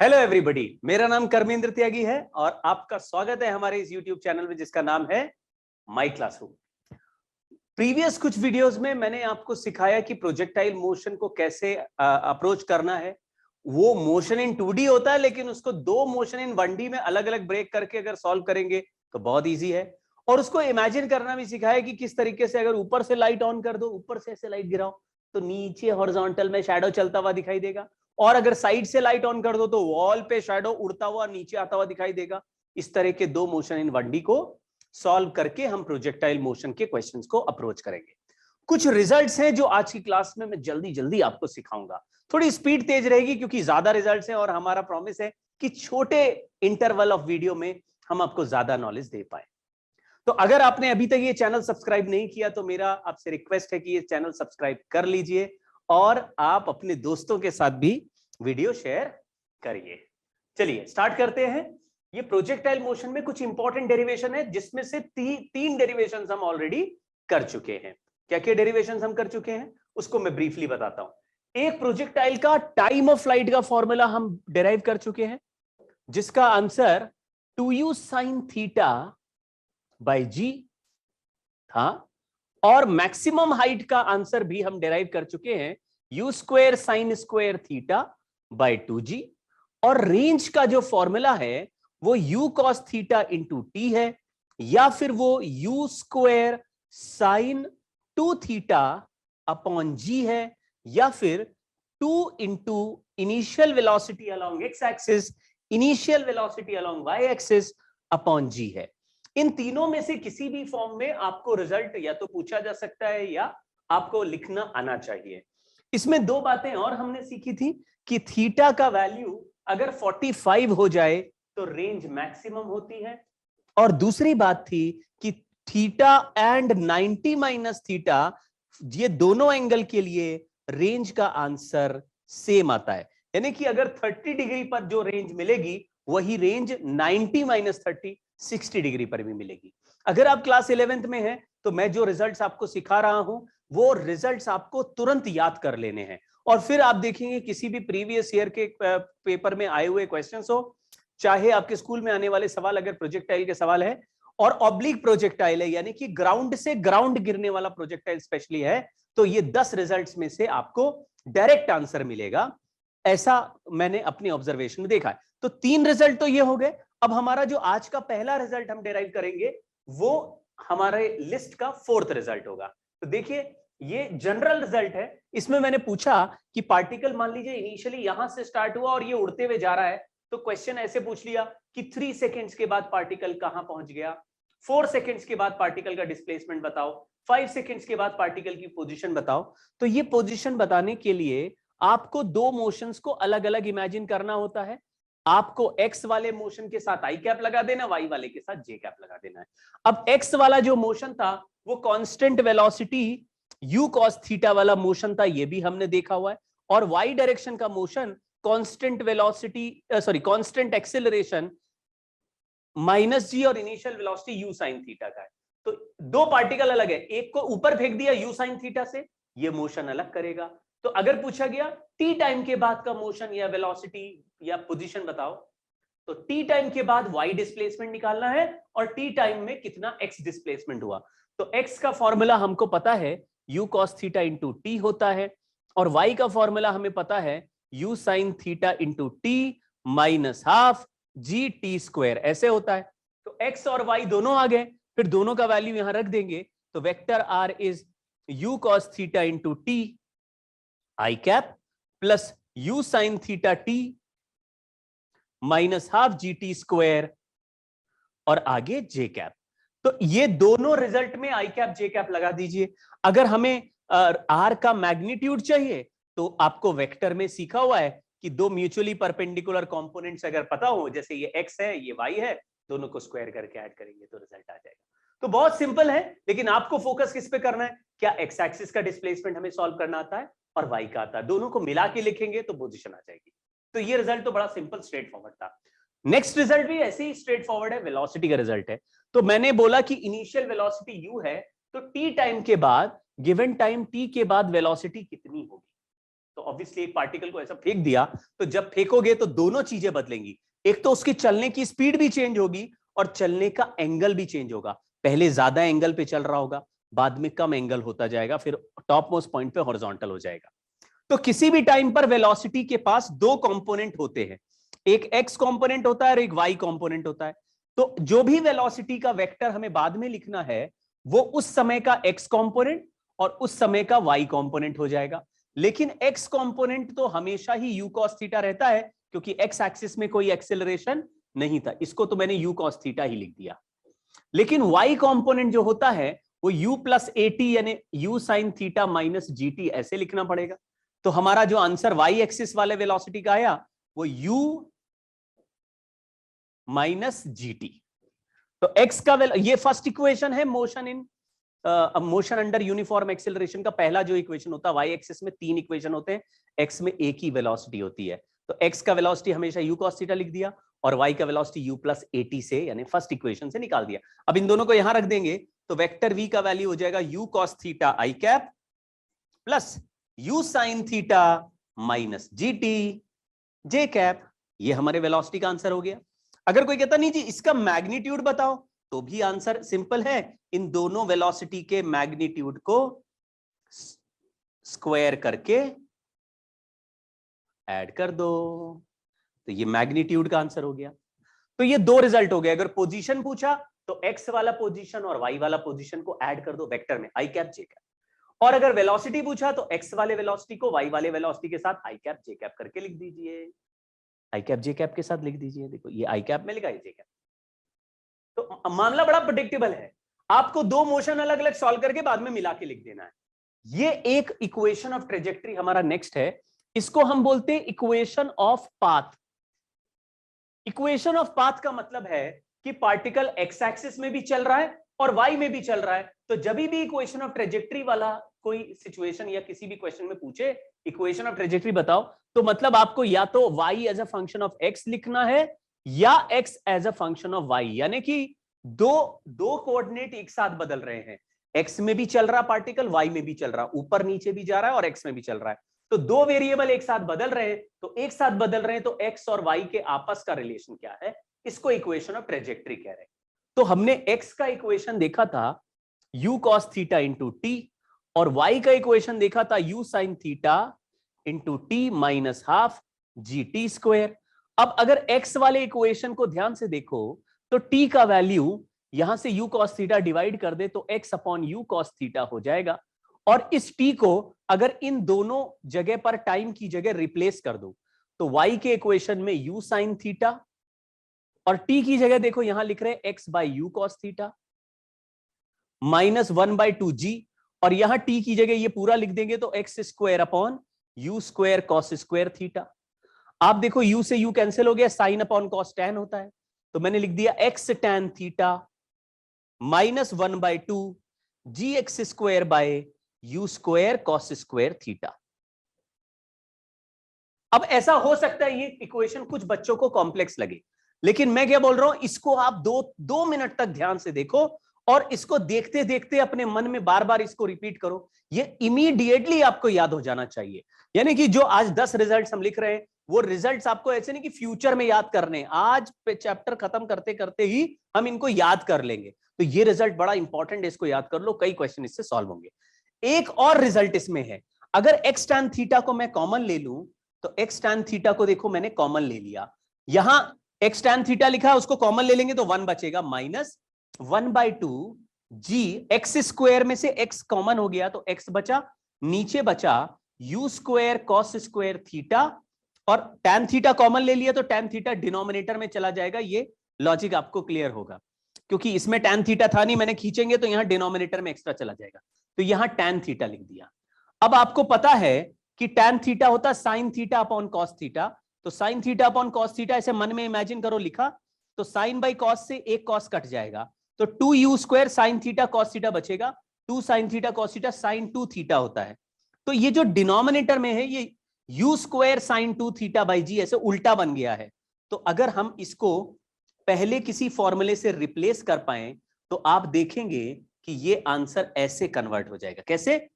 Hello everybody, मेरा नाम कर्मेंद्र त्यागी है और आपका स्वागत है हमारे इस यूट्यूब चैनल में जिसका नाम है माय क्लासरूम। प्रीवियस कुछ वीडियोस में मैंने आपको सिखाया कि प्रोजेक्टाइल मोशन को कैसे अप्रोच करना है। वो मोशन इन 2D होता है, लेकिन उसको दो मोशन इन 1D में अलग अलग ब्रेक करके अगर सॉल्व करेंगे तो बहुत ईजी है। और उसको इमेजिन करना भी सिखाया कि किस तरीके से अगर ऊपर से लाइट ऑन कर दो, ऊपर से ऐसे लाइट गिराओ तो नीचे हॉरिजॉन्टल में शैडो चलता हुआ दिखाई देगा, और अगर साइड से लाइट ऑन कर दो तो वॉल पे शैडो उड़ता हुआ नीचे आता हुआ दिखाई देगा। इस तरह के दो मोशन इन 1D को सॉल्व करके हम प्रोजेक्टाइल मोशन के क्वेश्चंस को अप्रोच करेंगे। कुछ रिजल्ट्स हैं जो आज की क्लास में मैं जल्दी जल्दी आपको सिखाऊंगा। थोड़ी स्पीड तेज रहेगी क्योंकि ज्यादा रिजल्ट्स हैं और हमारा प्रॉमिस है कि छोटे इंटरवल ऑफ वीडियो में हम आपको ज्यादा नॉलेज दे पाए। तो अगर आपने अभी तक ये चैनल सब्सक्राइब नहीं किया तो मेरा आपसे रिक्वेस्ट है कि ये चैनल सब्सक्राइब कर लीजिए और आप अपने दोस्तों के साथ भी वीडियो शेयर करिए। चलिए स्टार्ट करते हैं। ये प्रोजेक्टाइल मोशन में कुछ इंपॉर्टेंट डेरिवेशन है जिसमें से तीन डेरिवेशंस हम ऑलरेडी कर चुके हैं। क्या क्या डेरिवेशंस हम कर चुके हैं उसको मैं ब्रीफली बताता हूं। एक प्रोजेक्टाइल का टाइम ऑफ फ्लाइट का फॉर्मूला हम डिराइव कर चुके हैं जिसका answer 2u sin theta by g था, और मैक्सिमम हाइट का आंसर भी हम डिराइव कर चुके हैं u square sine square theta by 2g, और रेंज का जो फॉर्मूला है वो u cos theta into T है, या फिर वो u square sine 2 theta upon g है, या फिर 2 into initial velocity along x axis initial velocity along y axis upon g है। इन तीनों में से किसी भी फॉर्म में आपको रिजल्ट या तो पूछा जा सकता है या आपको लिखना आना चाहिए। इसमें दो बातें और हमने सीखी थी कि थीटा का वैल्यू अगर 45 हो जाए तो रेंज मैक्सिमम होती है, और दूसरी बात थी कि थीटा एंड 90 माइनस थीटा, ये दोनों एंगल के लिए रेंज का आंसर सेम आता है। यानी कि अगर 30 डिग्री पर जो रेंज मिलेगी वही रेंज 90 माइनस 30 60 डिग्री पर भी मिलेगी। अगर आप क्लास 11th में हैं तो मैं जो रिजल्ट्स आपको सिखा रहा हूं वो रिजल्ट्स आपको तुरंत याद कर लेने हैं, और फिर आप देखेंगे किसी भी प्रीवियस ईयर के पेपर में आए हुए क्वेश्चंस हो, चाहे आपके स्कूल में आने वाले सवाल अगर प्रोजेक्टाइल के सवाल है और ऑब्लिक प्रोजेक्टाइल है यानी कि ग्राउंड से ग्राउंड गिरने वाला प्रोजेक्टाइल स्पेशली है, तो ये 10 रिजल्ट्स में से आपको डायरेक्ट आंसर मिलेगा। ऐसा मैंने अपनी ऑब्जर्वेशन में देखा है। तो 3 रिजल्ट तो ये हो गए। अब हमारा जो आज का पहला रिजल्ट हम डिराइव करेंगे वो हमारे लिस्ट का 4th रिजल्ट होगा। तो देखिए ये जनरल रिजल्ट है। इसमें मैंने पूछा कि पार्टिकल मान लीजिए इनिशियली यहां से स्टार्ट हुआ और ये उड़ते हुए जा रहा है, तो क्वेश्चन ऐसे पूछ लिया कि 3 सेकेंड्स के बाद पार्टिकल कहां पहुंच गया, 4 सेकेंड्स के बाद पार्टिकल का डिस्प्लेसमेंट बताओ, 5 सेकेंड्स के बाद पार्टिकल की पोजीशन बताओ। तो ये पोजीशन बताने के लिए आपको दो मोशंस को अलग अलग इमेजिन करना होता है। आपको x वाले मोशन के साथ आई कैप लगा देना, y वाले के साथ जे कैप लगा देना है। अब x वाला जो मोशन था वो constant velocity u cos theta वाला मोशन था, ये भी हमने देखा हुआ है, और y डायरेक्शन का motion constant velocity constant acceleration minus g और initial velocity u sin theta का है। तो दो पार्टिकल अलग है, एक को ऊपर फेंक दिया u sin थीटा से, ये मोशन अलग करेगा। तो अगर पूछा गया t टाइम के बाद का मोशन या वेलोसिटी या पोजीशन बताओ, तो t टाइम के बाद y डिस्प्लेसमेंट निकालना है और t टाइम में कितना x डिस्प्लेसमेंट हुआ। तो x का फॉर्मूला हमको पता है u cos theta into T होता है, और y का फॉर्मूला हमें पता है u sin theta into T minus half G T square, ऐसे होता है। तो x और y दोनों आ गए, फिर दोनों का वैल्यू यहां रख देंगे, तो vector r is u cos theta into T I cap plus u sin theta T minus half G T square और आगे जे कैप। तो ये दोनों रिजल्ट में आई कैप जे कैप लगा दीजिए। अगर हमें आर का मैग्नीट्यूड चाहिए तो आपको वेक्टर में सीखा हुआ है कि दो म्यूचुअली परपेंडिकुलर कंपोनेंट्स अगर पता हो, जैसे ये x है ये y है, दोनों को स्क्वायर करके ऐड करेंगे तो रिजल्ट आ जाएगा। तो बहुत सिंपल है, लेकिन आपको फोकस किस पे करना है, क्या x एक्सिस का डिस्प्लेसमेंट हमें सॉल्व करना आता है और y का आता है, दोनों को मिला के लिखेंगे तो पोजीशन आ जाएगी। तो ये रिजल्ट तो बड़ा सिंपल स्ट्रेट फॉरवर्ड था। नेक्स्ट रिजल्ट भी ऐसे ही स्ट्रेट फॉरवर्ड है, वेलोसिटी का रिजल्ट है। तो मैंने बोला कि इनिशियल वेलोसिटी u है, तो t टाइम के बाद गिवन टाइम t के बाद वेलोसिटी कितनी होगी। तो ऑब्वियसली एक पार्टिकल को ऐसा फेंक दिया, तो जब फेंकोगे तो दोनों चीजें बदलेंगी, एक तो उसकी चलने की स्पीड भी चेंज होगी और चलने का एंगल भी चेंज होगा। पहले ज्यादा एंगल पे चल रहा होगा, बाद में कम एंगल होता जाएगा, फिर टॉप मोस्ट पॉइंट पे हॉरिजॉन्टल हो जाएगा। तो किसी भी टाइम पर वेलोसिटी के पास दो कंपोनेंट होते हैं, एक एक्स कंपोनेंट होता है और एक वाई कंपोनेंट होता है। तो जो भी वेलोसिटी का वेक्टर हमें बाद में लिखना है वो उस समय का एक्स कंपोनेंट और उस समय का वाई कंपोनेंट हो जाएगा। लेकिन एक्स कंपोनेंट तो हमेशा ही u cos थीटा रहता है, क्योंकि एक्स एक्सिस में कोई एक्सेलरेशन नहीं था, इसको तो मैंने u cos थीटा ही लिख दिया। लेकिन y कंपोनेंट जो होता है वो u प्लस at यानी u sin theta minus gt ऐसे लिखना पड़ेगा। तो हमारा जो आंसर y एक्सिस वाले वेलोसिटी का आया वो u माइनस gt। तो x का ये फर्स्ट इक्वेशन है motion in motion under uniform acceleration का पहला जो इक्वेशन होता है। y एक्सिस में 3 इक्वेशन होते हैं, x में एक ही वेलोसिटी होती है। तो x का वेलोसिटी हमेशा u cos थीटा लिख दिया और y का वेलोसिटी u प्लस at से यानी फर्स्ट इक्वेशन से निकाल दिया। अब इन दोनों को यहां रख देंगे तो वेक्टर v का वैल्यू हो जाएगा u cos theta i cap plus u sin theta minus gt j cap. ये हमारे वेलोसिटी का आंसर हो गया। अगर कोई कहता नहीं जी इसका मैग्नीट्यूड बताओ, तो भी आंसर सिंपल है, इन दोनों वेलोसिटी के मैग्नीट्यूड को स्क्वायर करके ऐड कर दो, तो ये मैग्नीट्यूड का आंसर हो गया। तो ये दो रिजल्ट हो गए। अगर पोजीशन पूछा तो एक्स वाला पोजीशन और वाई वाला पोजीशन को ऐड कर दो वेक्टर में आई कैप जे कैप, और अगर वेलोसिटी पूछा तो एक्स वाले वेलोसिटी को वाई वाले वेलोसिटी के साथ आई कैप जे कैप करके लिख दीजिए, आई कैप जे कैप के साथ लिख दीजिए। देखो ये आई कैप में लिखा है जे कैप। तो मामला बड़ा प्रेडिक्टेबल है, आपको दो मोशन अलग अलग सॉल्व करके बाद में मिला के लिख देना है। ये एक इक्वेशन ऑफ ट्रेजेक्टरी हमारा नेक्स्ट है, इसको हम बोलते हैं equation of path. Equation of path का मतलब है कि पार्टिकल एक्स एक्सिस में भी चल रहा है और वाई में भी चल रहा है। तो जब भी इक्वेशन ऑफ ट्रेजेक्टरी वाला कोई सिचुएशन या किसी भी क्वेश्चन में पूछे इक्वेशन ऑफ ट्रेजेक्टरी बताओ, तो मतलब आपको या तो y as a function of x लिखना है या x as a function of y, यानी कि दो कोऑर्डिनेट एक साथ बदल रहे हैं, x में भी चल रहा पार्टिकल, y में भी चल रहा, ऊपर नीचे भी जा रहा है और x में भी चल रहा है। तो दो वेरिएबल एक साथ बदल रहे हैं, तो एक साथ बदल रहे हैं तो x और y के आपस का रिलेशन क्या है, इसको इक्वेशन ऑफ ट्रेजेक्टरी कह रहे हैं। तो हमने x का इक्वेशन देखा था u cos theta into T और y का इक्वेशन देखा था u sin theta into T minus half G T square. अब अगर x वाले इक्वेशन को ध्यान से देखो तो t का वैल्यू यहां से u cos थीटा डिवाइड कर दे तो x upon u cos theta हो जाएगा, और इस t को अगर इन दोनों जगह पर टाइम की जगह रिप्लेस कर दो तो y के इक्वेशन में u sin थीटा और t की जगह देखो यहां लिख रहे हैं x by u cos theta minus 1/2g, और यहां t की जगह ये पूरा लिख देंगे तो x square upon u square cos square theta. आप देखो u से u कैंसिल हो गया, साइन अपॉन कॉस टैन होता है, तो मैंने लिख दिया x tan theta minus 1/2 G X square by U square cos square theta. अब ऐसा हो सकता है ये इक्वेशन कुछ बच्चों को कॉम्प्लेक्स लगे, लेकिन मैं क्या बोल रहा हूं, इसको आप दो मिनट तक ध्यान से देखो और इसको देखते देखते अपने मन में बार बार इसको रिपीट करो, ये इमीडिएटली आपको याद हो जाना चाहिए। यानी कि जो आज 10 रिजल्ट्स हम लिख रहे हैं वो रिजल्ट्स आपको ऐसे नहीं कि फ्यूचर में याद करने, आज पे चैप्टर खत्म करते करते ही हम इनको याद कर लेंगे। तो ये रिजल्ट बड़ा इंपॉर्टेंट है, इसको याद कर लो, कई क्वेश्चन इससे सॉल्व होंगे। एक और रिजल्ट इसमें है, अगर एक्स टैन थीटा को मैं कॉमन ले लूं तो एक्स टैन थीटा को देखो मैंने कॉमन ले लिया, यहां एक्स टैन थीटा लिखा है उसको कॉमन ले लेंगे तो 1 बचेगा माइनस 1/2 जी एक्स स्क्वायर में से x कॉमन हो गया तो x बचा, नीचे बचा u square cos square theta, और tan थीटा कॉमन ले लिया तो tan थीटा डिनोमिनेटर में चला जाएगा। ये लॉजिक आपको क्लियर होगा क्योंकि इसमें tan थीटा था नहीं, मैंने खींचेंगे तो यहां डिनोमिनेटर में एक्स्ट्रा चला जाएगा, तो यहां tan थीटा लिख दिया। अब आपको पता है कि tan थीटा होता है sine theta upon cos theta, तो sine theta upon cos theta ऐसे मन में इमेजिन करो लिखा तो साइन बाई कॉस से एक कॉस कट जाएगा तो 2u square sine theta cos theta बचेगा, 2 sine theta cos theta sine 2 theta होता है। तो ये जो डिनोमिनेटर में है ये u square sine 2 theta by g ऐसे उल्टा बन गया है। तो अगर हम इसको पहले किसी फॉर्मूले से रिप्लेस कर पाए तो आप देखेंगे कि ये आंसर ऐसे कन्वर्ट हो जाएगा। कैसे?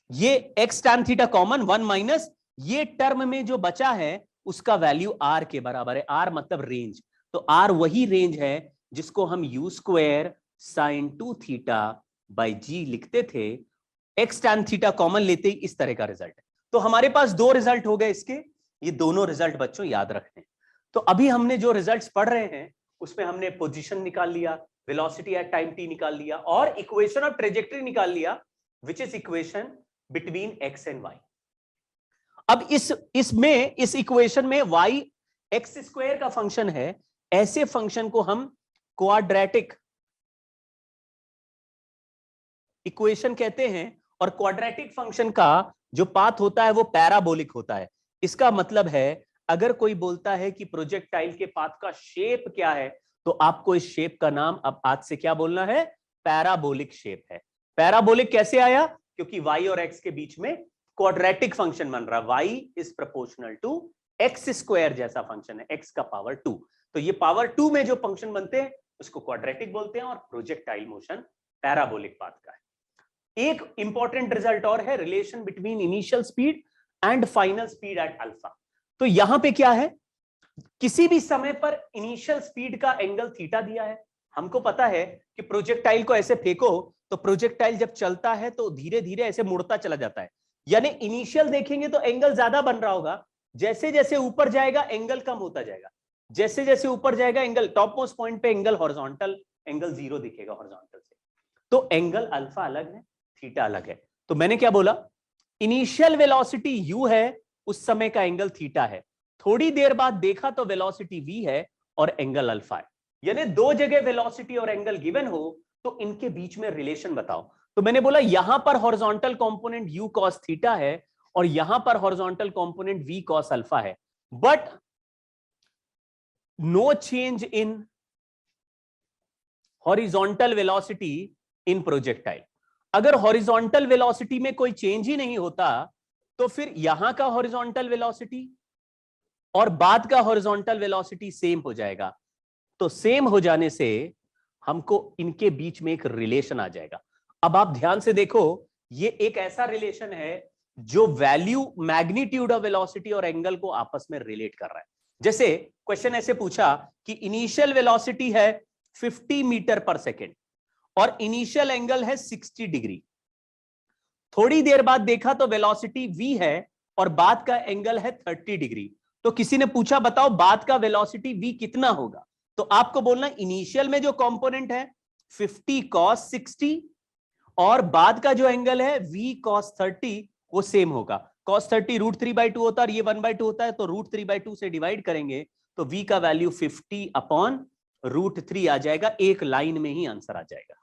ये x tan theta common 1 minus ये टर्म में जो बचा है उसका वैल्यू r के बराबर है। r मतलब रेंज, तो r वही रेंज है जिसको हम u square sine 2 theta by g लिखते थे। x tan थीटा कॉमन लेते ही इस तरह का रिजल्ट है। तो हमारे पास दो रिजल्ट हो गए इसके, ये दोनों रिजल्ट बच्चों याद रखने। तो अभी हमने जो रिजल्ट्स पढ़ रहे हैं उसमें हमने पोजीशन निकाल लिया, वेलोसिटी एट टाइम t निकाल लिया और इक्वेशन ऑफ ट्रेजेक्टरी निकाल लिया, which is equation between x and y। अब इस इक्वेशन में y एक्स स्क्वायर का फंक्शन है, ऐसे फंक्शन को हम क्वाड्रेटिक इक्वेशन कहते हैं, और क्वाड्रेटिक फंक्शन का जो पाथ होता है वो पैराबोलिक होता है। इसका मतलब है अगर कोई बोलता है कि प्रोजेक्टाइल के पाथ का शेप क्या है, तो आपको इस शेप का नाम अब आज से क्या बोलना है, पैराबोलिक शेप है। पैराबोलिक कैसे आया, क्योंकि y और x के बीच में क्वाड्रेटिक फंक्शन बन रहा है, y is proportional to X square जैसा फंक्शन है, x का पावर 2। तो ये पावर 2 में जो फंक्शन बनते हैं उसको क्वाड्रेटिक बोलते हैं, और प्रोजेक्टाइल मोशन पैराबोलिक पाथ का है। एक इंपॉर्टेंट रिजल्ट और है, relation between initial speed and final speed at alpha. तो यहां पे क्या है, किसी भी समय पर इनिशियल स्पीड का एंगल थीटा दिया है। हमको पता है कि प्रोजेक्टाइल को ऐसे फेंको तो प्रोजेक्टाइल जब चलता है तो धीरे धीरे ऐसे मुड़ता चला जाता है, यानी इनिशियल देखेंगे तो एंगल ज्यादा बन रहा होगा, जैसे जैसे ऊपर जाएगा एंगल कम होता जाएगा, जैसे जैसे ऊपर जाएगा एंगल टॉप मोस्ट पॉइंट पे एंगल हॉरिजॉन्टल एंगल 0 दिखेगा हॉरिजॉन्टल से। तो एंगल अल्फा अलग है, थीटा अलग है। तो मैंने क्या बोला, इनिशियल वेलोसिटी u है, उस समय का एंगल थीटा है, थोड़ी देर बाद देखा तो वेलोसिटी v है और एंगल अल्फा है। यानी दो जगह वेलोसिटी और एंगल गिवन हो तो इनके बीच में रिलेशन बताओ। तो मैंने बोला यहां पर horizontal component u cos theta है और यहां पर horizontal component v cos alpha है, but no change in horizontal velocity in projectile. अगर हॉरिजॉन्टल वेलोसिटी में कोई चेंज ही नहीं होता तो फिर यहां का हॉरिजॉन्टल वेलोसिटी और बाद का हॉरिजॉन्टल वेलोसिटी सेम हो जाएगा। तो सेम हो जाने से हमको इनके बीच में एक रिलेशन आ जाएगा। अब आप ध्यान से देखो, ये एक ऐसा रिलेशन है जो वैल्यू मैग्नीट्यूड ऑफ वेलोसिटी और एंगल को आपस में रिलेट कर रहा है। जैसे क्वेश्चन ऐसे पूछा कि इनिशियल वेलोसिटी है 50 मीटर पर सेकेंड और इनिशियल एंगल है 60 डिग्री। थोड़ी देर बाद देखा तो वेलोसिटी v है और बाद का एंगल है 30 डिग्री। तो किसी ने पूछा बताओ बाद का वेलोसिटी v कितना होगा, तो आपको बोलना इनिशियल में जो कंपोनेंट है 50 cos 60 और बाद का जो एंगल है v cos 30 वो सेम होगा। cos 30 √3/2 होता है और ये 1/2 होता है, तो √3/2 से डिवाइड करेंगे तो v का वैल्यू 50/√3 आ जाएगा। एक लाइन में ही आंसर आ जाएगा।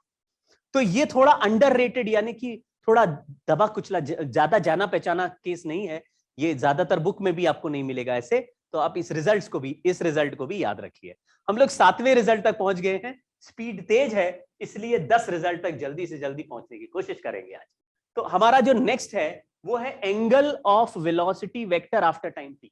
तो ये थोड़ा अंडररेटेड यानी कि थोड़ा दबा कुचला ज्यादा जाना पहचाना केस नहीं है, ये ज्यादातर बुक में भी आपको नहीं मिलेगा ऐसे। तो आप इस रिजल्ट को भी याद रखिए। हम लोग 7वें रिजल्ट तक पहुंच गए हैं, स्पीड तेज है इसलिए 10 रिजल्ट तक जल्दी से जल्दी पहुंचने की कोशिश करेंगे आज। तो हमारा जो नेक्स्ट है वो है angle of velocity vector after time t।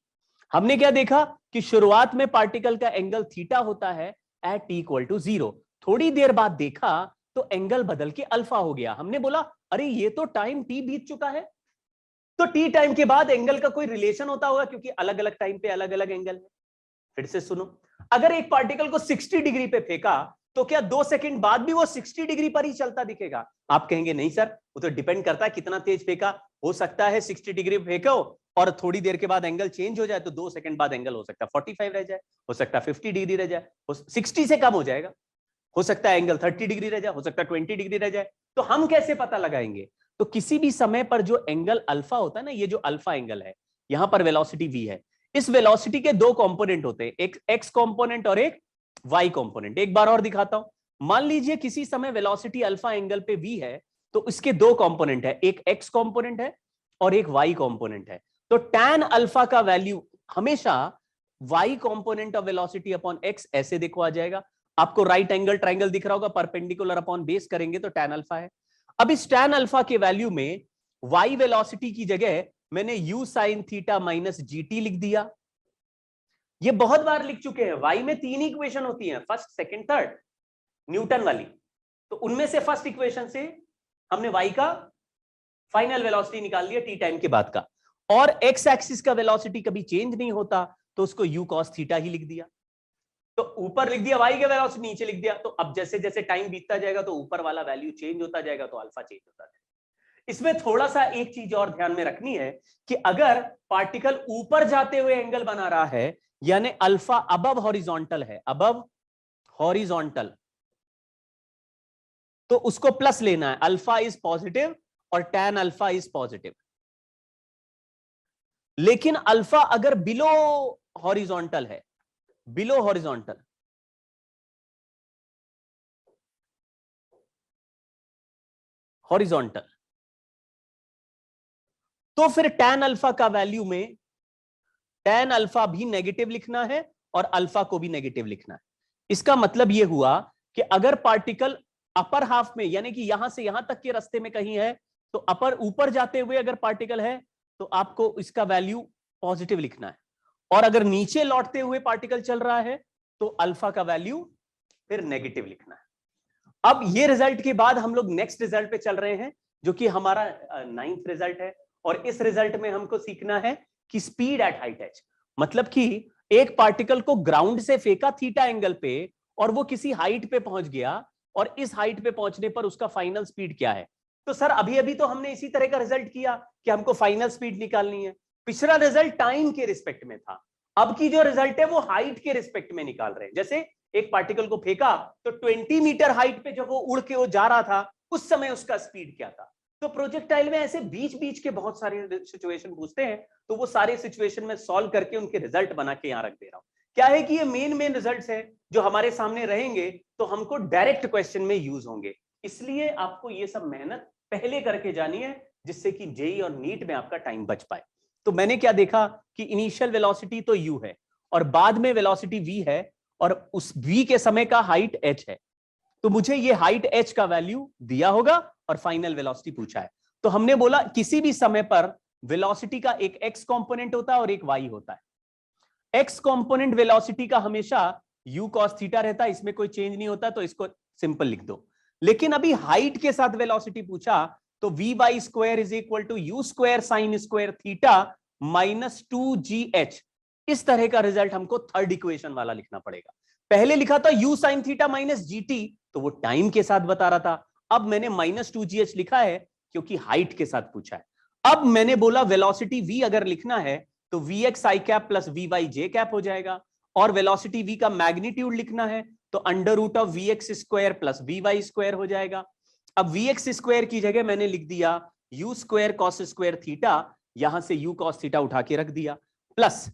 हमने क्या देखा कि शुरुआत में पार्टिकल का एंगल थीटा होता है एट t = 0। थोड़ी देर बाद देखा तो एंगल बदल के अल्फा हो गया। हमने बोला अरे ये तो टाइम t बीत चुका है, तो t टाइम के बाद एंगल का कोई रिलेशन होता होगा क्योंकि अलग अलग टाइम पे अलग अलग एंगल है। फिर से सुनो, अगर एक पार्टिकल को 60 डिग्री पे फेंका तो क्या 2 सेकंड बाद भी वो 60 डिग्री पर ही चलता दिखेगा? आप कहेंगे नहीं सर, वो तो डिपेंड करता है कितना तेज फेंका। हो सकता है 60 डिग्री फेंको और थोड़ी देर के बाद एंगल चेंज हो जाए तो 2 सेकंड बाद एंगल हो सकता है 45 रह जाए, हो सकता है 50 डिग्री रह जाए, 60 से कम हो जाएगा, हो सकता है एंगल 30 डिग्री रह जाए, हो सकता है 20 डिग्री रह जाए। तो हम कैसे पता लगाएंगे? तो किसी भी समय पर जो एंगल अल्फा होता है ना, ये जो अल्फा एंगल है, यहां पर वेलोसिटी v है, इस वेलोसिटी के दो कंपोनेंट होते हैं, एक x कंपोनेंट और एक y कंपोनेंट। एक बार और दिखाता हूं। मान लीजिए किसी समय वेलोसिटी अल्फा एंगल पे v है तो इसके दो कंपोनेंट है, एक x कंपोनेंट है और एक y कंपोनेंट है। तो tan अल्फा का वैल्यू हमेशा y component of velocity upon x ऐसे देखो आ जाएगा। आपको राइट एंगल ट्राइंगल दिख रहा होगा, परपेंडिकुलर अपॉन बेस करेंगे तो tan अल्फा है। अब इस tan अल्फा के वैल्यू में y वेलोसिटी की जगह मैंने u sin theta minus gt लिख दिया। ये बहुत बार लिख चुके हैं। y में 3 इक्वेशन होती हैं, फर्स्ट सेकंड थर्ड, न्यूटन वाली। तो उनमें से फर्स्ट इक्वेशन से हमने y का फाइनल वेलोसिटी निकाल लिया t टाइम के बाद का, और एक्स एक्सिस का वेलोसिटी कभी चेंज नहीं होता, तो उसको u cos थीटा ही लिख दिया। तो ऊपर लिख दिया y के वेलोसिटी, नीचे लिख दिया। तो अब जैसे जैसे टाइम बीतता जाएगा तो ऊपर वाला वैल्यू चेंज होता जाएगा, तो अल्फा चेंज होता जाएगा। इसमें थोड़ा सा एक चीज और ध्यान में रखनी है कि अगर पार्टिकल ऊपर जाते हुए एंगल बना रहा है, यानी अल्फा अबव हॉरिजॉन्टल है, अबव हॉरिजॉन्टल, तो उसको प्लस लेना है, अल्फा इज पॉजिटिव और tan अल्फा इज पॉजिटिव। लेकिन अल्फा अगर बिलो हॉरिजॉन्टल है, बिलो हॉरिजॉन्टल, हॉरिजॉन्टल, तो फिर tan अल्फा का वैल्यू में tan अल्फा भी नेगेटिव लिखना है और अल्फा को भी नेगेटिव लिखना है। इसका मतलब यह हुआ कि अगर पार्टिकल अपर हाफ में, यानी कि यहां से यहां तक के रास्ते में कहीं है, तो अपर ऊपर जाते हुए अगर पार्टिकल है तो आपको इसका वैल्यू पॉजिटिव लिखना है, और अगर नीचे लौटते हुए पार्टिकल चल रहा है तो अल्फा का वैल्यू फिर नेगेटिव लिखना है। अब ये रिजल्ट के बाद हम लोग नेक्स्ट रिजल्ट पे चल रहे हैं, जो कि हमारा 9th रिजल्ट है। और इस रिजल्ट में हमको सीखना है कि स्पीड एट हाइट एच, मतलब कि एक पार्टिकल को ग्राउंड से फेंका थीटा एंगल पे और वो किसी हाइट पे पहुंच गया, और इस हाइट पे पहुंचने पर उसका फाइनल स्पीड क्या है। तो सर अभी अभी तो हमने इसी तरह का रिजल्ट किया कि हमको फाइनल स्पीड निकालनी है। पिछला रिजल्ट टाइम के रिस्पेक्ट में था, अब की जो रिजल्ट है वो हाइट के रिस्पेक्ट में निकाल रहे हैं। जैसे एक पार्टिकल को फेंका तो 20 मीटर हाइट पे जब वो उड़ के वो जा रहा था, उस समय उसका स्पीड क्या था। तो प्रोजेक्टाइल में ऐसे बीच बीच के बहुत सारे सिचुएशन पूछते हैं, तो वो सारे सिचुएशन में सॉल्व करके उनके रिजल्ट बना के यहां रख दे रहा हूं। क्या है कि ये मेन रिजल्ट्स हैं जो हमारे सामने रहेंगे, तो हमको डायरेक्ट क्वेश्चन में यूज होंगे। इसलिए आपको ये सब मेहनत पहले करके जानी है, जिससे कि जेई और नीट में आपका टाइम बच पाए। तो मैंने क्या देखा कि इनिशियल वेलोसिटी तो u है और बाद में वेलोसिटी v है, और उस v के समय का हाइट h है। तो मुझे ये हाइट h का वैल्यू दिया होगा और फाइनल वेलोसिटी पूछा है। तो हमने बोला किसी भी समय पर वेलोसिटी का एक x कंपोनेंट होता है और एक y होता है। x कंपोनेंट वेलोसिटी का हमेशा u cos थीटा रहता है, इसमें कोई चेंज नहीं होता, तो इसको सिंपल लिख दो। लेकिन अभी हाइट के साथ वेलोसिटी पूछा, तो V Y square is equal to U square sine square theta minus 2gh। इस तरह का रिजल्ट हमको थर्ड इक्वेशन वाला लिखना पड़ेगा। पहले लिखा था you sine theta minus GT, तो वो टाइम के साथ बता रहा था। अब मैंने माइनस 2gh लिखा है क्योंकि हाइट के साथ पूछा है। अब मैंने बोला वेलोसिटी v अगर लिखना है तो V X I cap plus V Y J cap हो जाएगा, और वेलोसिटी v का मैग्नीट्यूड लिखना है तो under root of V X square plus V Y square हो जाएगा। अब वी एक्स स्क्वायर की जगह मैंने लिख दिया you square cos square theta, यहां से यू कॉस थीटा उठा के रख दिया, प्लस,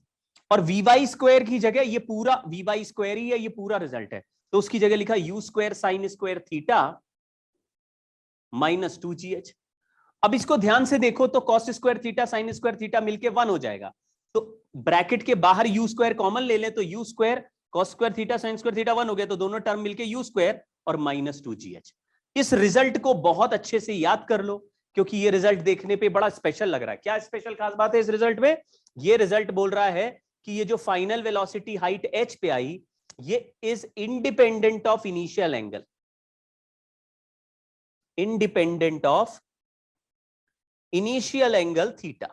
और वी वाई स्क्वायर की जगह ये पूरा वी वाई स्क्वायर ही है, ये पूरा रिजल्ट है, तो उसकी जगह लिखा you square sine square theta minus 2gh। अब इसको ध्यान से देखो तो cos square theta sine square theta मिलके 1 हो जाएगा, तो ब्रैकेट के बाहर यू स्क्वायर कॉमन ले ले तो you square cos square theta sine square theta 1 हो गया, तो दोनों टर्म मिलके यू स्क्वायर और माइनस 2gh। इस रिजल्ट को बहुत अच्छे से याद कर लो, क्योंकि ये रिजल्ट देखने पे बड़ा स्पेशल लग रहा है। क्या स्पेशल खास बात है इस रिजल्ट में? ये रिजल्ट बोल रहा है कि ये जो फाइनल वेलोसिटी हाइट h पे आई, ये is independent of initial angle, independent of initial angle theta.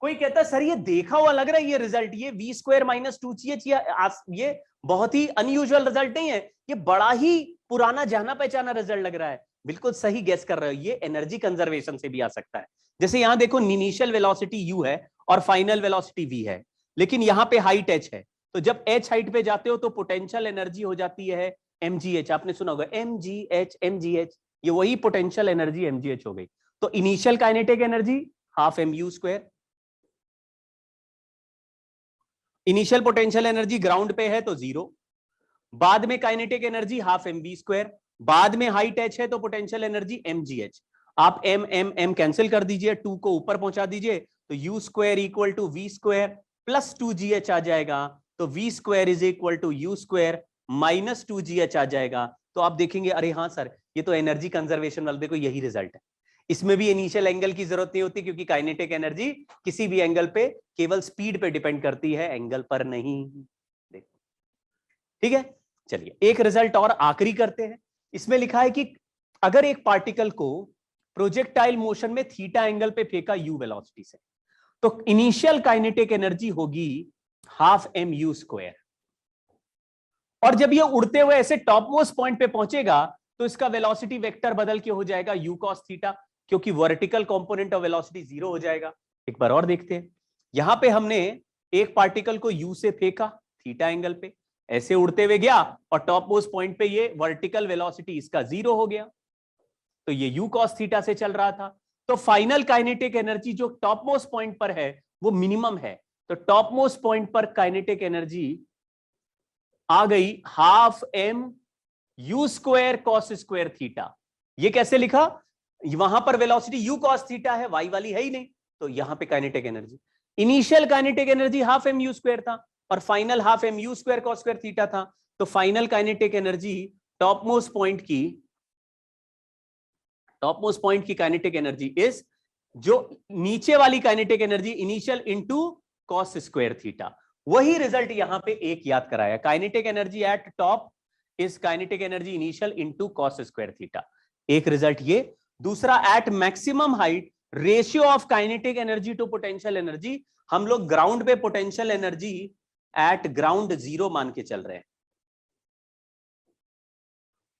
कोई कहता है सर ये देखा हुआ लग रहा है ये रिजल्ट, ये वी स्क्वायर माइनस 2gh, ये बहुत ही अनयूजुअल रिजल्ट नहीं है, ये बड़ा ही पुराना जाना पहचाना रिजल्ट लग रहा है। बिल्कुल सही गेस कर रहे हो, ये एनर्जी कंजर्वेशन से भी आ सकता है। जैसे यहां देखो इनिशियल वेलोसिटी u है और फाइनल वेलोसिटी v है, लेकिन यहां पे हाइट h है, तो जब h हाइट पे जाते हो तो पोटेंशियल एनर्जी हो जाती है mgh। आपने सुना होगा mgh, ये वही पोटेंशियल एनर्जी mgh हो गई। तो initial kinetic energy half mu square, initial potential energy ground पे है तो 0, बाद में kinetic energy half mv square, बाद में हाइट h है तो पोटेंशियल एनर्जी mgh। आप m कैंसिल कर दीजिए, 2 को ऊपर पहुंचा दीजिए, तो u square equal to v square plus 2gh आ जाएगा, तो v square is equal to u square minus 2gh आ जाएगा। तो आप देखेंगे अरे हाँ सर ये तो एनर्जी कंजर्वेशन वाला, देखो यही रिजल्ट है। इसमें भी इनिशियल एंगल की जरूरत नहीं होती, क्योंकि काइनेटिक एनर्जी किसी भी एंगल पे केवल स्पीड पे डिपेंड करती है, एंगल पर नहीं। देखो ठीक है, चलिए एक रिजल्ट और आखिरी करते हैं। इसमें लिखा है कि अगर एक पार्टिकल को प्रोजेक्टाइल मोशन में थीटा एंगल पे फेंका u वेलोसिटी से, तो इनिशियल काइनेटिक एनर्जी होगी हाफ एम यू स्क्वायर, और जब ये उड़ते हुए ऐसे टॉप मोस्ट पॉइंट पे पहुंचेगा तो इसका वेलोसिटी वेक्टर बदल के हो जाएगा u cos थीटा, क्योंकि वर्टिकल कंपोनेंट ऑफ वेलोसिटी 0 हो जाएगा। एक बार और देखते हैं, यहां पे हमने एक पार्टिकल को u से फेंका थीटा एंगल पे, ऐसे उड़ते हुए गया और टॉप मोस्ट पॉइंट पे ये वर्टिकल वेलोसिटी इसका 0 हो गया, तो ये u cos थीटा से चल रहा था। तो फाइनल काइनेटिक एनर्जी जो टॉप मोस्ट पॉइंट पर है वो मिनिमम है, तो टॉप मोस्ट पॉइंट पर काइनेटिक एनर्जी आ गई half m u square cos square theta. ये कैसे लिखा, वहां पर वेलोसिटी यू कॉस थीटा है, वाई वाली है ही नहीं, तो यहां पे kinetic energy, initial kinetic energy half m u square था और final half m u square cos square theta था, तो final kinetic energy top most point की काइनेटिक एनर्जी इज, जो नीचे वाली kinetic energy initial into cos square theta. वही result यहां पे एक याद कराया, kinetic energy at top is kinetic energy initial into cos square theta, एक रिजल्ट ये। दूसरा, at maximum height ratio of kinetic energy to potential energy, हम लोग ग्राउंड पे पोटेंशियल एनर्जी एट ग्राउंड 0 मान के चल रहे हैं,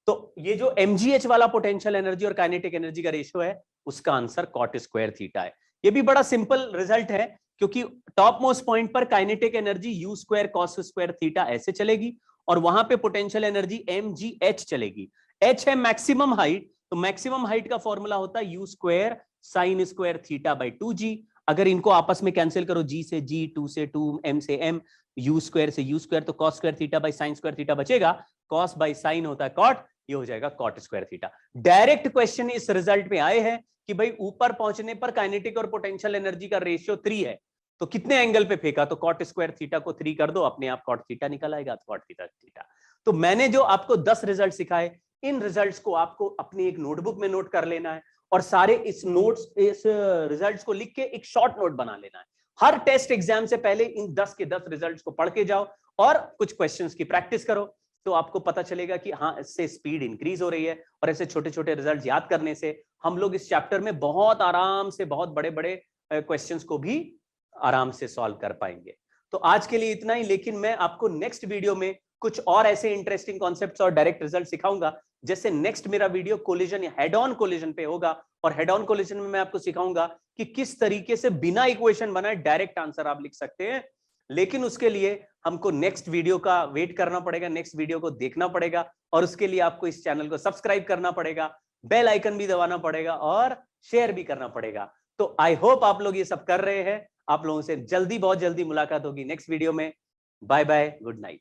तो ये जो mgh वाला पोटेंशियल एनर्जी और काइनेटिक एनर्जी का रेशियो है उसका आंसर कॉट स्क्वायर थीटा है। ये भी बड़ा सिंपल रिजल्ट है, क्योंकि टॉप मोस्ट पॉइंट पर kinetic energy you square cos square theta ऐसे चलेगी और वहां पे पोटेंशियल एनर्जी mgh चलेगी। h है मैक्सिमम हाइट, तो मैक्सिमम हाइट का फॉर्मूला होता है you square sine square theta by 2g। अगर इनको आपस में कैंसिल करो, g से g, 2 से 2, m से m, यू स्क्वायर से यू स्क्वायर, तो cos square theta by sine square theta बचेगा, कॉस बाई साइन होता है कॉट, ये हो जाएगा cot square theta. Direct question इस रिजल्ट में आए हैं कि भाई ऊपर पहुंचने पर काइनेटिक और पोटेंशियल एनर्जी का रेशियो 3 है, तो कितने एंगल पे फेंका, तो कॉट स्क्वायर थीटा को 3 कर दो, अपने आप कॉट थीटा निकल आएगा, कॉट थीटा। तो मैंने जो आपको 10 रिजल्ट सिखाए, इन रिजल्ट्स को आपको अपनी एक नोटबुक में नोट कर लेना है और सारे इस रिजल्ट्स को लिख के एक शॉर्ट नोट बना लेना है। हर टेस्ट एग्जाम से पहले इन 10 के 10 रिजल्ट्स को पढ़ के जाओ और कुछ क्वेश्चंस की प्रैक्टिस करो, तो आपको पता चलेगा कि हाँ, इससे स्पीड इंक्रीज हो रही है और ऐसे छोटे छोटे रिजल्ट याद करने से हम लोग इस चैप्टर में बहुत आराम से बहुत बड़े बड़े क्वेश्चंस को भी आराम से सॉल्व कर पाएंगे। तो आज के लिए इतना ही, लेकिन मैं आपको नेक्स्ट वीडियो में कुछ और ऐसे इंटरेस्टिंग कॉन्सेप्ट्स और डायरेक्ट रिजल्ट सिखाऊंगा। जैसे नेक्स्ट मेरा वीडियो कोलिजन या हेड ऑन कोलिजन पे होगा, और हेड ऑन कोलिजन में मैं आपको सिखाऊंगा कि किस तरीके से बिना इक्वेशन बनाए डायरेक्ट आंसर आप लिख सकते हैं। लेकिन उसके लिए हमको नेक्स्ट वीडियो का वेट करना पड़ेगा, नेक्स्ट वीडियो को देखना पड़ेगा, और उसके लिए आपको इस चैनल को सब्सक्राइब करना पड़ेगा, बेल आइकन भी दबाना पड़ेगा और शेयर भी करना पड़ेगा। तो आई होप आप लोग ये सब कर रहे हैं। आप लोगों से जल्दी, बहुत जल्दी मुलाकात होगी नेक्स्ट वीडियो में। Bye bye, good night.